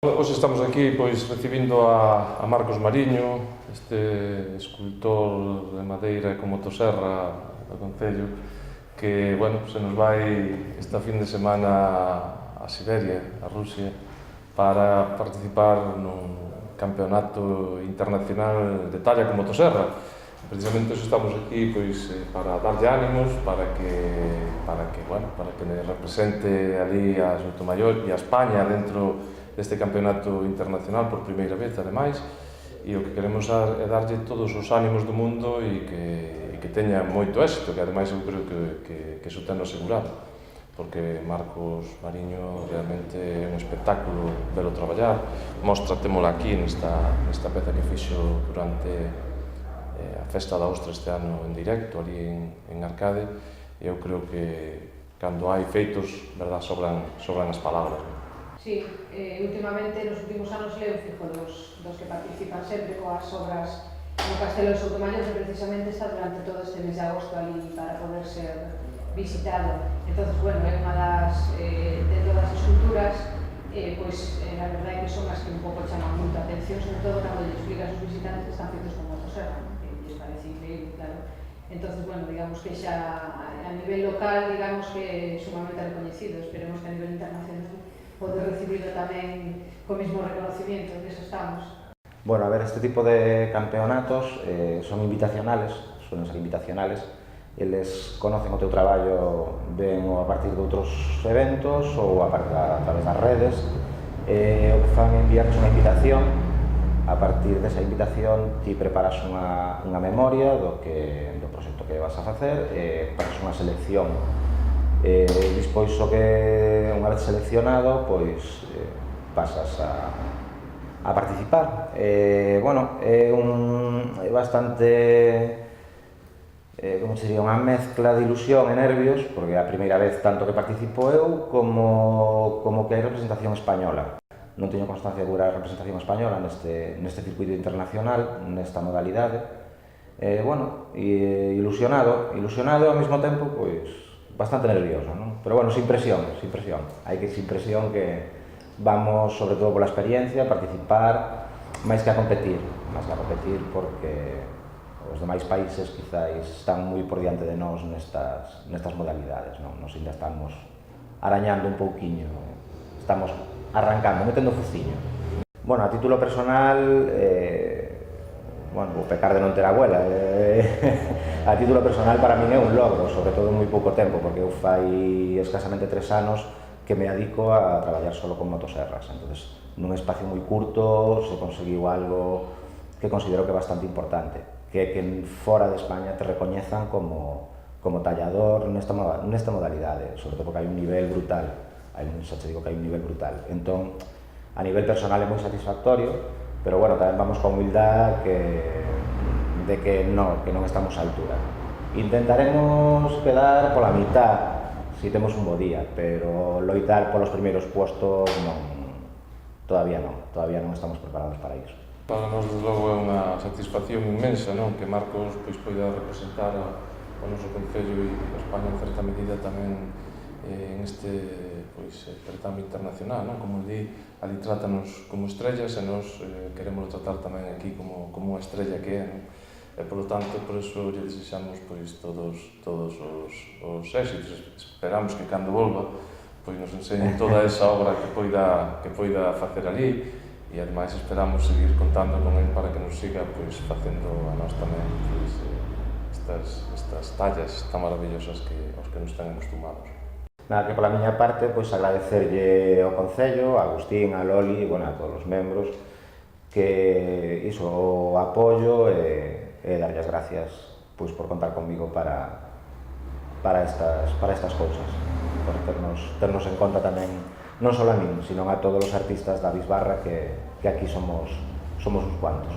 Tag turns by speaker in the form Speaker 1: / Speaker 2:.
Speaker 1: Hoxe estamos aquí recibindo a Marcos Mariño, este escultor de madeira con motosserra do Concello, que se nos vai esta fin de semana a Siberia, a Rusia, para participar nun campeonato internacional de talla con motosserra. Precisamente estamos aquí para darlle ánimos, para que represente ali a Soutomaior e a España dentro deste campeonato internacional por primeira vez, ademais, e o que queremos é darlle todos os ánimos do mundo e que teña moito éxito, que ademais eu creo que iso ten asegurado, porque Marcos Mariño realmente é un espectáculo velo traballar. Mostra, témola aquí nesta peza que fixo durante a Festa da Ostra este ano en directo, ali en Arcade, e eu creo que cando hai feitos, verdad, sobran as palabras.
Speaker 2: Sí, últimamente, nos últimos anos, leo fijo dos que participan sempre coas obras no Castelo de Soutomaior, que precisamente está durante todo este mes de agosto ali para poder ser visitado. Entón, é unha de todas as esculturas, a verdade é que son as que un pouco chaman moita atención, sobre todo cando lles explicas aos visitantes que están feitos con motosserra, que lles parece increíble, claro. Entón, digamos que xa a nivel local, digamos que é sumamente reconhecido, esperemos que a nivel internacional poder recibirlo tamén co mismo reconocimiento, que eso estamos.
Speaker 3: Bueno, a ver, este tipo de campeonatos son invitacionales, suelen ser invitacionales. Eles conocen o teu traballo ben ou a partir de outros eventos ou a través das redes. O que fan é enviarnos unha invitación. A partir desa invitación ti preparas unha memoria do proxecto que vas a facer, pasas unha selección. Despois o que, unha vez seleccionado, pasas a participar. É bastante, como se diría, unha mezcla de ilusión e nervios, porque é a primeira vez tanto que participo eu como que hai representación española. Non teño constancia de a representación española neste circuito internacional, nesta modalidade. Ilusionado e ao mesmo tempo, bastante nervioso, non? Pero sin presión. Hai que sin presión que vamos, sobre todo pola experiencia, a participar máis que a competir, porque os demais países quizáis están moi por diante de nós nestas modalidades, non? Nos ainda estamos arañando un pouquiño, estamos arrancando, metendo fociño. A título personal, vou pecar de non ter abuela. A título personal, para min é un logro, sobre todo en moi pouco tempo, porque eu fai escasamente 3 anos que me dedico a traballar solo con motosserras. Entonces, nun espacio moi curto se conseguiu algo que considero que é bastante importante, que fora de España te recoñezan como tallador nesta modalidade, sobre todo porque hai un nivel brutal. Entón, a nivel personal é moi satisfactorio, pero tamén vamos con humildad de que non estamos á altura. Intentaremos quedar pola mitad, si temos un bo día, pero loitar polos primeiros puestos todavía non estamos preparados para iso.
Speaker 1: Para nós, desde logo, é unha satisfacción inmensa, que Marcos poida representar o noso Concello e a España en certa medida tamén en este certame internacional, como ali trátanos como estrellas e nós queremos tratar tamén aquí como unha estrella que é, e polo tanto, por iso lle desexamos todos os éxitos. Esperamos que cando volva nos enseñe toda esa obra que poida facer ali, e ademais esperamos seguir contando con él para que nos siga facendo a nós tamén estas tallas tan maravillosas aos que nos ten acostumados.
Speaker 3: Nada, que pola miña parte, agradecerlle ao Concello, a Agustín, a Loli, a todos os membros, que iso, o apoio e darlle as gracias por contar comigo para estas cousas, por ternos en conta tamén, non só a min, sino a todos os artistas da Bisbarra, que aquí somos uns cuantos.